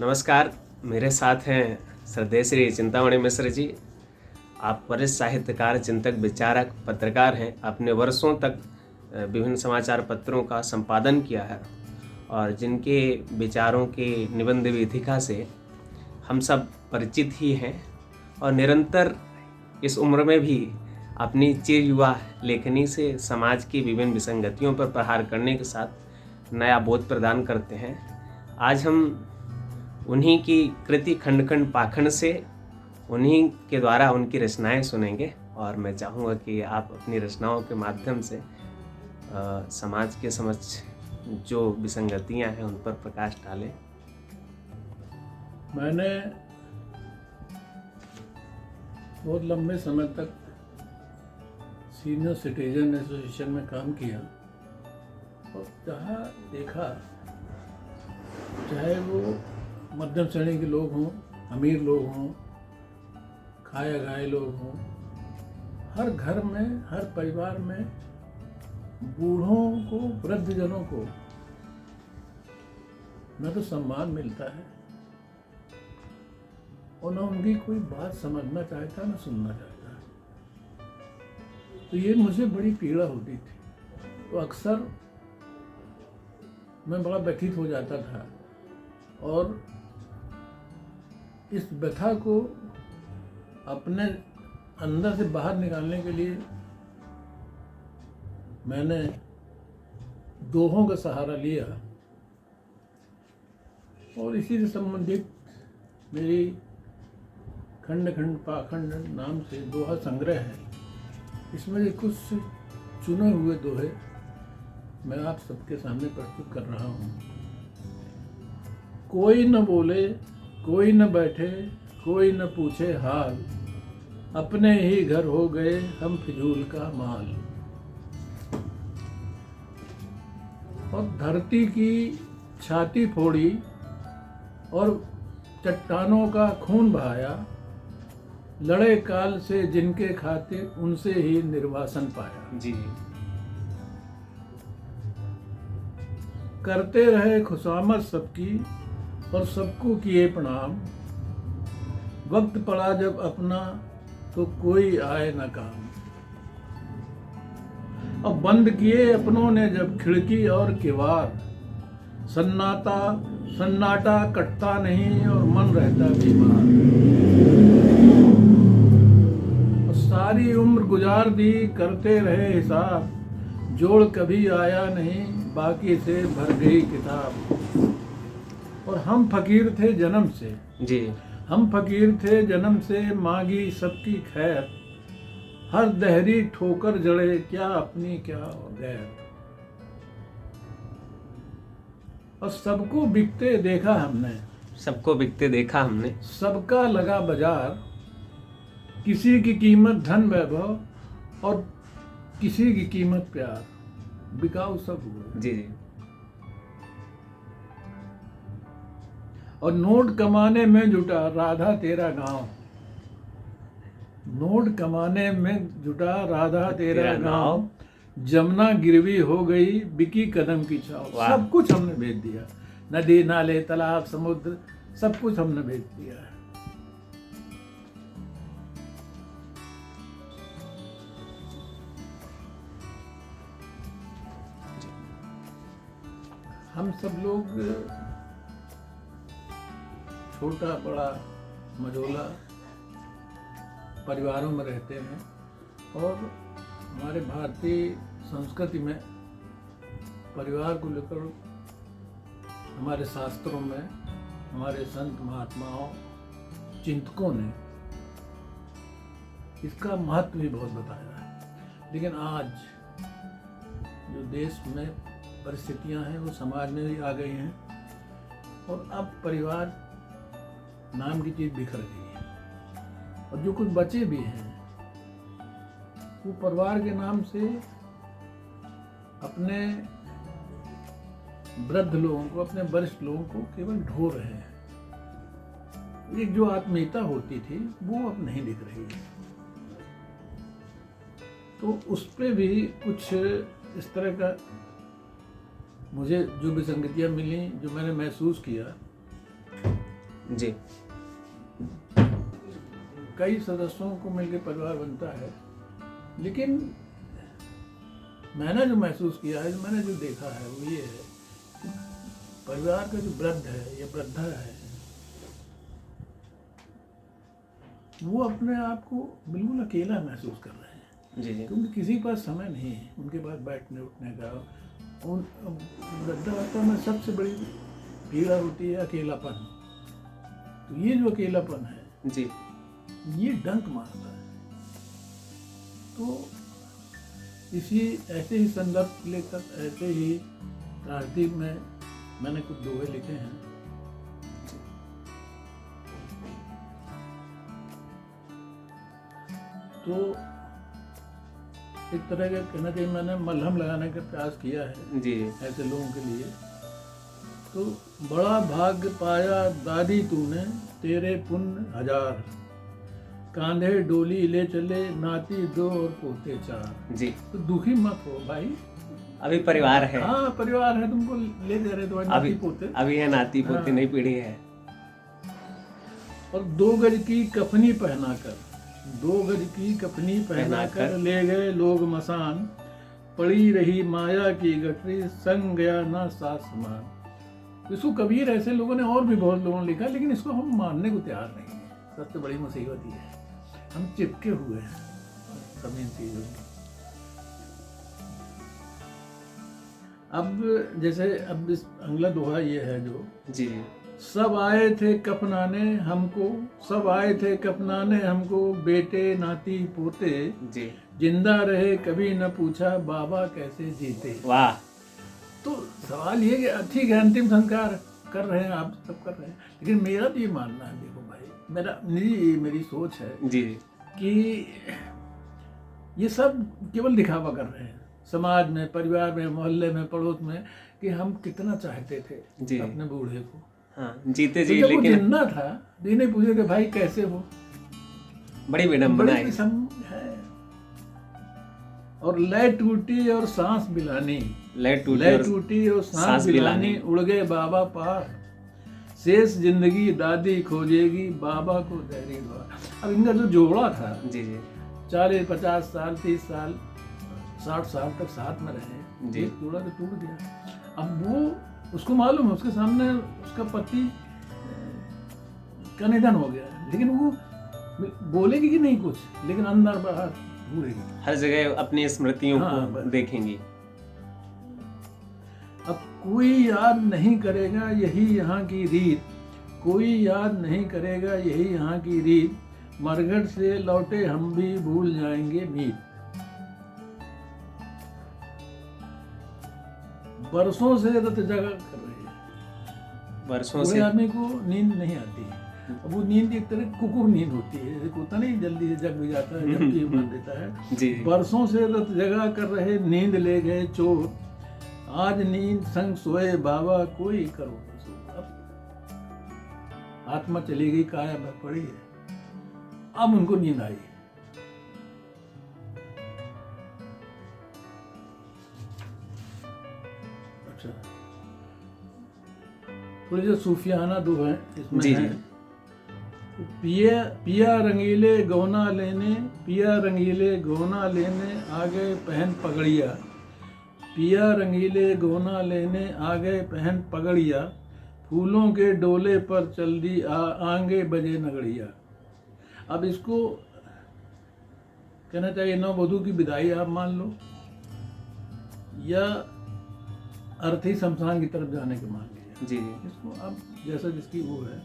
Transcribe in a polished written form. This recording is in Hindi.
नमस्कार। मेरे साथ हैं श्रद्धेय श्री चिंतामणि मिश्र जी। आप वरिष्ठ साहित्यकार, चिंतक, विचारक, पत्रकार हैं। आपने वर्षों तक विभिन्न समाचार पत्रों का संपादन किया है और जिनके विचारों के निबंध विधिका से हम सब परिचित ही हैं और निरंतर इस उम्र में भी अपनी चिर युवा लेखनी से समाज की विभिन्न विसंगतियों पर प्रहार करने के साथ नया बोध प्रदान करते हैं। आज हम उन्हीं की कृति खंड खंड पाखंड से उन्हीं के द्वारा उनकी रचनाएं सुनेंगे और मैं चाहूँगा कि आप अपनी रचनाओं के माध्यम से समाज के समक्ष जो विसंगतियां हैं उन पर प्रकाश डालें। मैंने बहुत लंबे समय तक सीनियर सिटीजन एसोसिएशन में काम किया और जहाँ देखा, चाहे वो मध्यम श्रेणी के लोग हों, अमीर लोग हों, खाए खाए लोग हों, हर घर में, हर परिवार में बूढ़ों को, वृद्धजनों को न तो सम्मान मिलता है और न उनकी कोई बात समझना चाहता, न सुनना चाहता। तो ये मुझे बड़ी पीड़ा होती थी। तो अक्सर मैं बड़ा व्यथित हो जाता था और इस व्यथा को अपने अंदर से बाहर निकालने के लिए मैंने दोहों का सहारा लिया और इसी से संबंधित मेरी खंड खंड पाखंड नाम से दोहा संग्रह है। इसमें से कुछ चुने हुए दोहे मैं आप सबके सामने प्रस्तुत कर रहा हूँ। कोई न बोले, कोई न बैठे, कोई न पूछे हाल, अपने ही घर हो गए हम फिजूल का माल। और धरती की छाती फोड़ी और चट्टानों का खून बहाया, लड़े काल से जिनके खातिर उनसे ही निर्वासन पाया। जी। करते रहे खुशामद सबकी और सबको किए प्रणाम, वक्त पड़ा जब अपना तो कोई आए न काम। अब बंद किए अपनों ने जब खिड़की और किवार, सन्नाटा कटता नहीं और मन रहता बीमार। और सारी उम्र गुजार दी करते रहे हिसाब, जोड़ कभी आया नहीं बाकी से भर गई किताब। और हम फकीर थे जन्म से जी। हम फकीर थे जन्म से, मांगी सबकी खैर, हर दहरी ठोकर जड़े क्या अपनी क्या गैर। और सबको बिकते देखा हमने, सबको बिकते देखा हमने, सबका लगा बाजार, किसी की कीमत धन वैभव और किसी की कीमत प्यार, बिकाऊ सब हुए। जी जी। और नोट कमाने में जुटा राधा तेरा गांव, नोट कमाने में जुटा राधा तेरा गांव, जमुना गिरवी हो गई बिकी कदम की छाव। सब कुछ हमने बेच दिया, नदी नाले तालाब समुद्र सब कुछ हमने बेच दिया है। हम सब लोग छोटा बड़ा मझोला परिवारों में रहते हैं और हमारे भारतीय संस्कृति में परिवार को लेकर हमारे शास्त्रों में हमारे संत महात्माओं चिंतकों ने इसका महत्व भी बहुत बताया है। लेकिन आज जो देश में परिस्थितियां हैं वो समाज में भी आ गई हैं और अब परिवार नाम की चीज बिखर गई है। और जो कुछ बचे भी हैं वो परिवार के नाम से अपने वृद्ध लोगों को, अपने वरिष्ठ लोगों को केवल ढो रहे हैं। एक जो आत्मीयता होती थी वो अब नहीं दिख रही है। तो उस पे भी कुछ इस तरह का मुझे जो विसंगतियां मिली, जो मैंने महसूस किया जी कई सदस्यों को मिलकर परिवार बनता है, लेकिन मैंने जो महसूस किया है, मैंने जो देखा है वो ये है कि परिवार का जो वृद्ध है या वृद्धा है, वो अपने आप को बिल्कुल अकेला महसूस कर रहे हैं। जी जी क्योंकि किसी के पास समय नहीं है उनके पास बैठने उठने का। उन वृद्धावस्था में सबसे बड़ी पीड़ा होती है अकेलापन। तो ये जो अकेलापन है जी ये डंक मारता है। तो इसी ऐसे ही संदर्भ लेकर ऐसे ही राजदीप में मैंने कुछ दोहे लिखे हैं। तो एक तरह का कहना चाहिए मैंने मलहम लगाने का प्रयास किया है जी ऐसे लोगों के लिए। तो बड़ा भाग्य पाया दादी तूने, तेरे पुण्य हजार, कांधे डोली ले चले नाती दो और पोते चार। जी। तो दुखी मत हो भाई, अभी परिवार है, हाँ परिवार है, तुमको ले जा रहे तुम्हारे नाती पोते। अभी है नाती पोती, हाँ। नई पीढ़ी है। और 2 गज की कफनी पहनाकर, 2 गज की कफनी पहनाकर ले गए लोग मसान, पड़ी रही माया की गठरी, संग गया ना साथ समान। इसको कबीर ऐसे लोगों ने और भी बहुत लोगों ने लिखा, लेकिन इसको हम मानने को तैयार नहीं है। सबसे बड़ी मुसीबत ये है, हम चिपके हुए हैं सभी चीजों में। अब जैसे अब इस अगला दोहा ये है जो जी जी सब आए थे कफनाने हमको, सब आए थे कफनाने हमको, बेटे नाती पोते, जी। जिंदा रहे कभी न पूछा बाबा कैसे जीते। वाह। तो सवाल ये कि ठीक है अंतिम संस्कार कर रहे हैं आप सब कर रहे हैं, लेकिन मेरा तो ये मानना है, देखो भाई मेरा मेरी सोच है जी कि ये सब केवल दिखावा कर रहे हैं समाज में, परिवार में, मोहल्ले में, पड़ोस में, कि हम कितना चाहते थे जी अपने बूढ़े को। हाँ जीते तो जी, जब वो लेकिन जिंदा था तो ये नहीं पूछे कि भाई कैसे हो। बड़ी विडम्बना बड़ी है। किस्म है। और लय टूटी और सांस बिलानी, लय टूटी और सांस बिलानी, उड़ गए बाबा पार, शेष जिंदगी दादी खोजेगी बाबा को दहरी द्वार। अब इनका जो जोड़ा था जी जी 40, 50 साल, 30 साल, 60 साल तक साथ में रहे, जी। एक जोड़ा तो टूट गया। अब वो उसको मालूम है उसके सामने उसका पति का निधन हो गया, लेकिन वो बोलेगी कि नहीं कुछ, लेकिन अंदर बाहर ढूंढेगी, हर जगह अपनी स्मृतियों हाँ, को बस। देखेंगी। अब कोई याद नहीं करेगा यही यहाँ की रीत, कोई याद नहीं करेगा यही यहाँ की रीत, मरघट से लौटे हम भी भूल जाएंगे मीत। बरसों से रत जगा कर रही है, वर्षों कोई से। आदमी को नींद नहीं आती है। अब वो नींद एक तरह कुकुर नींद होती है, जैसे कुत्ता नहीं जल्दी से जग भी जाता है, जबकि मार देता है। जी बरसों से रत जगा कर रहे नींद ले गए चोर, आज नींद संग सोए बाबा कोई करो न सो। अब आत्मा चली गई, काया में पड़ी है, अब उनको नींद आई। अच्छा, थोड़ी जो सूफियाना दो है इसमें जी, है। जी। पिया पिया रंगीले गौना लेने, पिया रंगीले गौना लेने आ गए पहन पगड़िया, पिया रंगीले गौना लेने आ गए पहन पगड़िया, फूलों के डोले पर चल दी आंगे बजे नगड़िया। अब इसको कहना चाहिए नववधू की विदाई आप मान लो, या अर्थी शमशान की तरफ जाने के मान लीजिए। जी जी इसको अब जैसा जिसकी वो है।